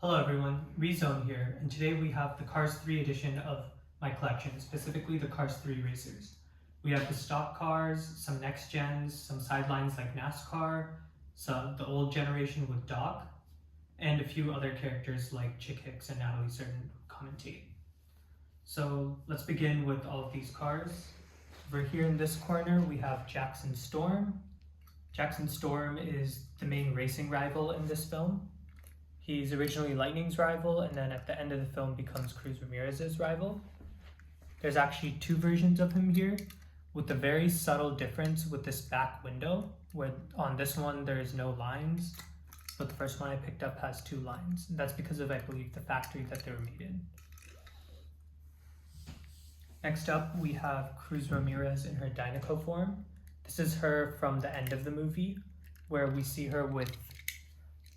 Hello everyone, Rezone here, and today we have the Cars 3 edition of my collection, specifically the Cars 3 racers. We have the stock cars, some next gens, some sidelines like NASCAR, the old generation with Doc, and a few other characters like Chick Hicks and Natalie Certain who commentate. So let's begin with all of these cars. Over here in this corner we have Jackson Storm. Jackson Storm is the main racing rival in this film. He's originally Lightning's rival, and then at the end of the film becomes Cruz Ramirez's rival. There's actually two versions of him here, with a very subtle difference with this back window, where on this one there's no lines, but the first one I picked up has two lines. And that's because of, I believe, the factory that they were made in. Next up, we have Cruz Ramirez in her Dinoco form. This is her from the end of the movie, where we see her with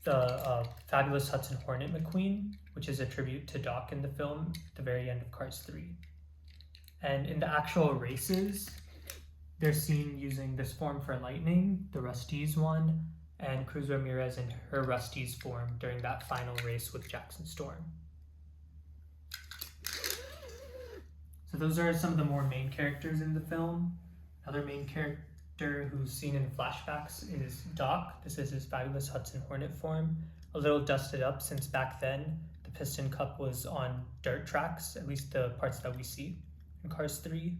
the fabulous Hudson Hornet McQueen, which is a tribute to Doc in the film at the very end of Cars 3. And in the actual races, they're seen using this form for Lightning, the Rust-eze one, and Cruz Ramirez in her Rust-eze form during that final race with Jackson Storm. So those are some of the more main characters in the film. Another main character who's seen in flashbacks is Doc. This is his fabulous Hudson Hornet form, a little dusted up since back then the Piston Cup was on dirt tracks, at least the parts that we see in Cars 3.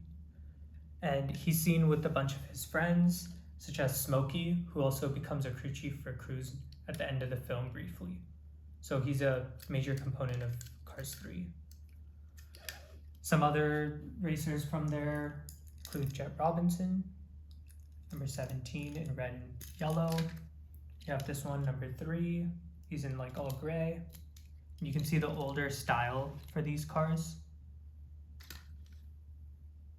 And he's seen with a bunch of his friends, such as Smokey, who also becomes a crew chief for Cruz at the end of the film briefly. So he's a major component of Cars 3. Some other racers from there include Jet Robinson, number 17 in red and yellow. You have this one, number 3. He's in like all gray. You can see the older style for these cars.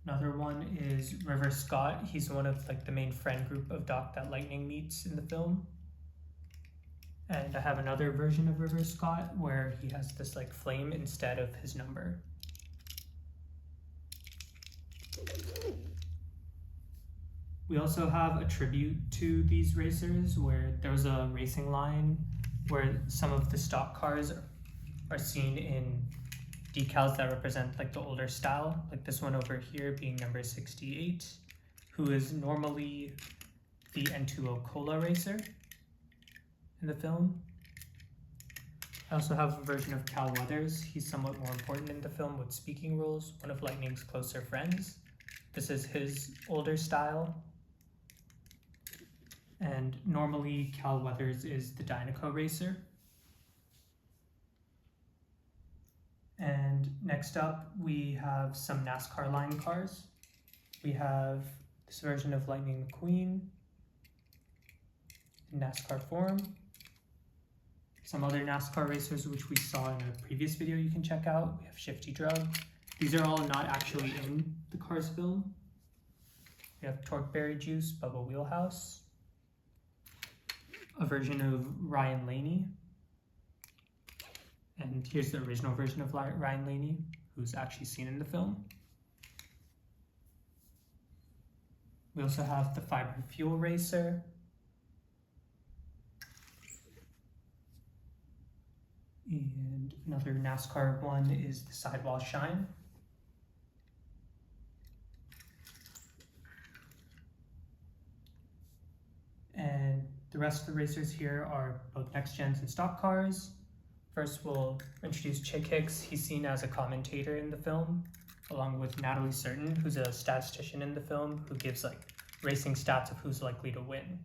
Another one is River Scott. He's one of like the main friend group of Doc that Lightning meets in the film. And I have another version of River Scott where he has this like flame instead of his number. We also have a tribute to these racers where there was a racing line where some of the stock cars are seen in decals that represent like the older style, like this one over here being number 68, who is normally the N2O Cola racer in the film. I also have a version of Cal Weathers. He's somewhat more important in the film with speaking roles, one of Lightning's closer friends. This is his older style. And normally Cal Weathers is the Dinoco racer. And next up we have some NASCAR line cars. We have this version of Lightning McQueen in NASCAR form. Some other NASCAR racers which we saw in a previous video you can check out. We have Shifty Drug. These are all not actually in the Cars film. We have Torqueberry Juice, Bubba Wheelhouse. A version of Ryan Laney. And here's the original version of Ryan Laney, who's actually seen in the film. We also have the Fiber Fuel Racer. And another NASCAR one is the Sidewall Shine. And the rest of the racers here are both next gens and stock cars. First, we'll introduce Chick Hicks. He's seen as a commentator in the film, along with Natalie Certain, who's a statistician in the film, who gives like racing stats of who's likely to win.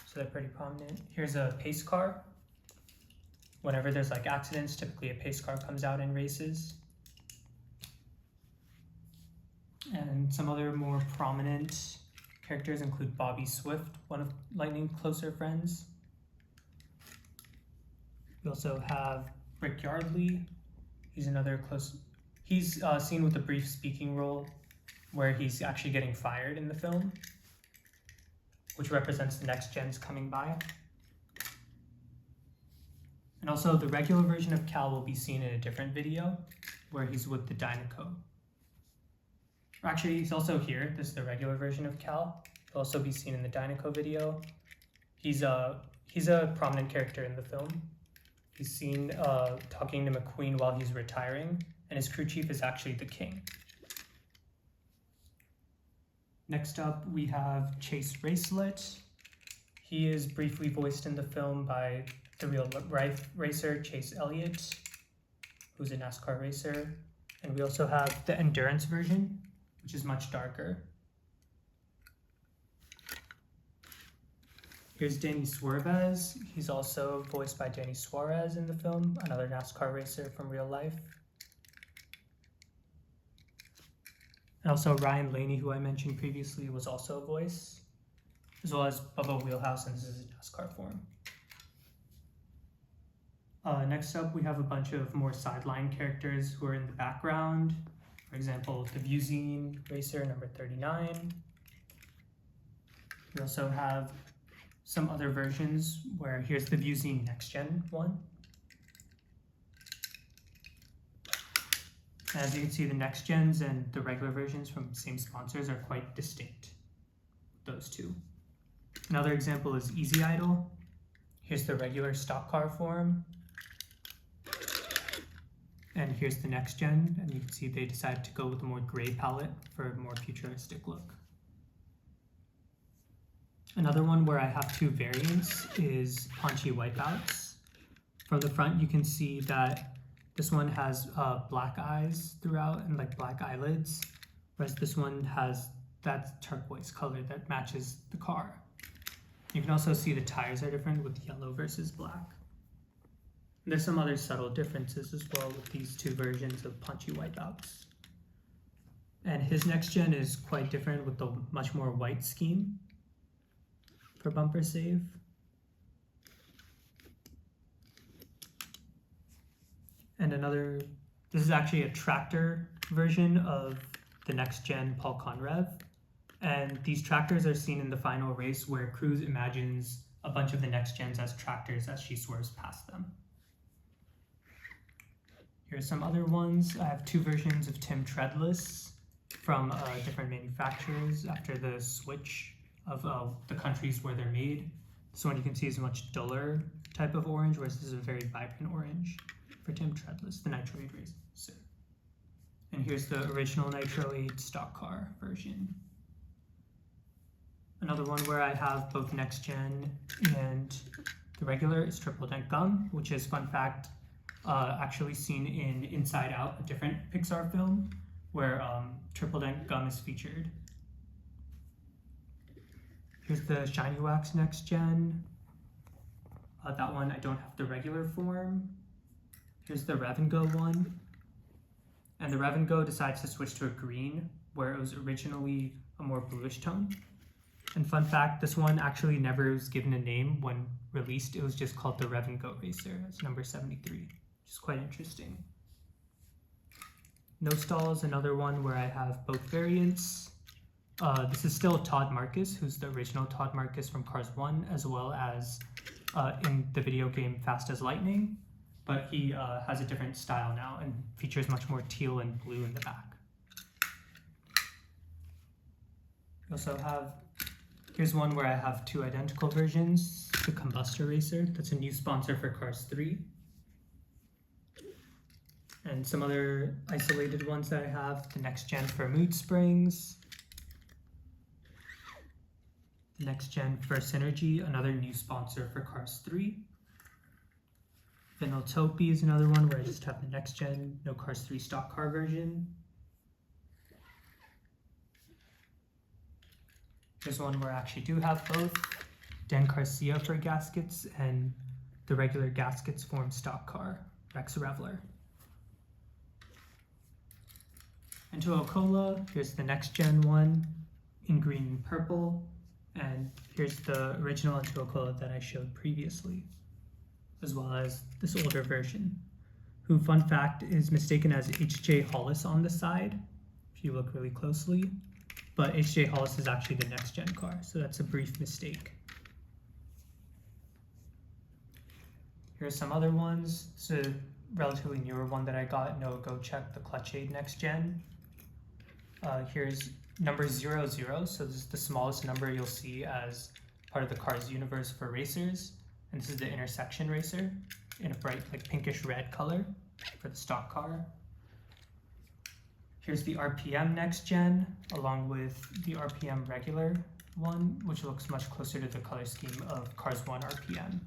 So they're pretty prominent. Here's a pace car. Whenever there's like accidents, typically a pace car comes out in races. And some other more prominent characters include Bobby Swift, one of Lightning's closer friends. We also have Rick Yardley. He's another close. He's seen with a brief speaking role where he's actually getting fired in the film, which represents the next gens coming by. And also the regular version of Cal will be seen in a different video where he's with the Dinoco. Actually, he's also here. This is the regular version of Cal. He'll also be seen in the Dinoco video. He's a prominent character in the film. He's seen talking to McQueen while he's retiring, and his crew chief is actually the king. Next up, we have Chase Racelet. He is briefly voiced in the film by the real life racer Chase Elliott, who's a NASCAR racer. And we also have the endurance version, which is much darker. Here's Danny Suarez. He's also voiced by Danny Suarez in the film, another NASCAR racer from real life. And also Ryan Laney, who I mentioned previously, was also a voice, as well as Bubba Wheelhouse, and this is in NASCAR form. Next up, we have a bunch of more sideline characters who are in the background. For example, the Vuzine racer, number 39. We also have some other versions where here's the Vuzine Next Gen one. As you can see, the Next Gens and the regular versions from the same sponsors are quite distinct, those two. Another example is Easy Idle. Here's the regular stock car form. And here's the Next Gen, and you can see they decided to go with a more gray palette for a more futuristic look. Another one where I have two variants is Paunchy Wipeouts. From the front, you can see that this one has black eyes throughout and like black eyelids, whereas this one has that turquoise color that matches the car. You can also see the tires are different with yellow versus black. And there's some other subtle differences as well with these two versions of Paunchy Wipeouts. And his Next Gen is quite different with the much more white scheme for bumper save. And this is actually a tractor version of the Next Gen Paul Conrev. And these tractors are seen in the final race where Cruz imagines a bunch of the Next Gens as tractors as she swerves past them. Here's some other ones. I have two versions of Tim Treadless from different manufacturers after the switch of the countries where they're made. This one you can see is a much duller type of orange, whereas this is a very vibrant orange for Tim Treadless, the Nitro 8 racer. And here's the original Nitro 8 stock car version. Another one where I have both Next Gen and the regular is Triple Dent Gum, which is, fun fact, actually seen in Inside Out, a different Pixar film, where Triple Dent Gum is featured. Here's the Shiny Wax Next Gen. That one I don't have the regular form. Here's the Rev and Go one. And the Rev and Go decides to switch to a green, where it was originally a more bluish tone. And fun fact, this one actually never was given a name when released. It was just called the Rev and Go Racer. It's number 73, which is quite interesting. No Stall is another one where I have both variants. This is still Todd Marcus, who's the original Todd Marcus from Cars 1, as well as in the video game Fast as Lightning, but he has a different style now and features much more teal and blue in the back. We also have, here's one where I have two identical versions, the Combustor Racer, that's a new sponsor for Cars 3. And some other isolated ones that I have, the Next Gen for Mood Springs, the Next Gen for Synergy, another new sponsor for Cars 3. Vinyltopia is another one where I just have the Next Gen, no Cars 3 stock car version. Here's one where I actually do have both, Dan Garcia for gaskets and the regular gaskets form stock car, Rex Revler. And Tuacola, here's the Next Gen one in green and purple. And here's the original Tuacola that I showed previously, as well as this older version, who, fun fact, is mistaken as H.J. Hollis on the side, if you look really closely. But H.J. Hollis is actually the Next Gen car, so that's a brief mistake. Here's some other ones. It's a relatively newer one that I got. Noah, go check the Clutch-Aid Next Gen. Here's number 00, so this is the smallest number you'll see as part of the Cars universe for racers, and this is the intersection racer in a bright like pinkish red color for the stock car. Here's the RPM Next Gen along with the RPM regular one, which looks much closer to the color scheme of Cars 1 RPM.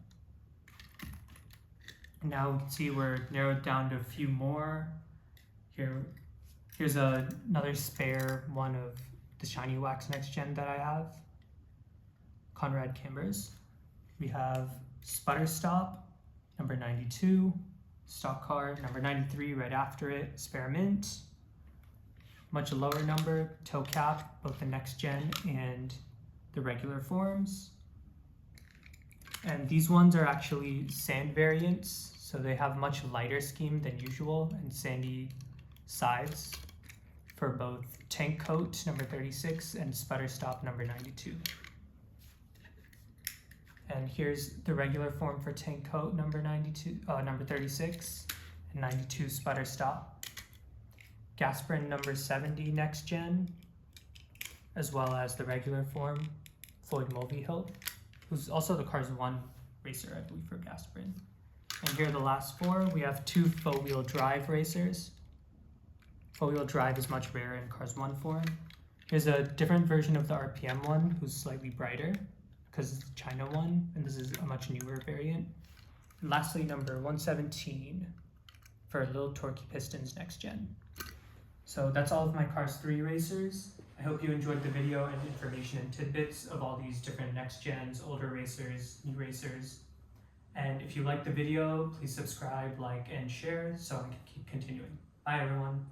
Now we can see we're narrowed down to a few more. Here's another spare one of the Shiny Wax Next Gen that I have. Conrad Kimbers. We have Sputter Stop, number 92, stock car, number 93 right after it, Spearmint. Much lower number, toe cap, both the Next Gen and the regular forms. And these ones are actually sand variants, so they have much lighter scheme than usual and sandy sides for both Tank Coat, number 36, and Sputter Stop, number 92. And here's the regular form for Tank Coat, number 36, and 92 Sputter Stop. Gasprin, number 70 Next Gen, as well as the regular form, Floyd Mulvihill, who's also the Cars 1 racer, I believe, for Gasprin. And here are the last four. We have two four-wheel drive racers. Four-wheel drive is much rarer in Cars 1 form. Here's a different version of the RPM one, who's slightly brighter, because it's the China one, and this is a much newer variant. And lastly, number 117 for Little Torquey Pistons Next Gen. So that's all of my Cars 3 racers. I hope you enjoyed the video and information and tidbits of all these different Next Gens, older racers, new racers. And if you liked the video, please subscribe, like, and share so I can keep continuing. Bye everyone.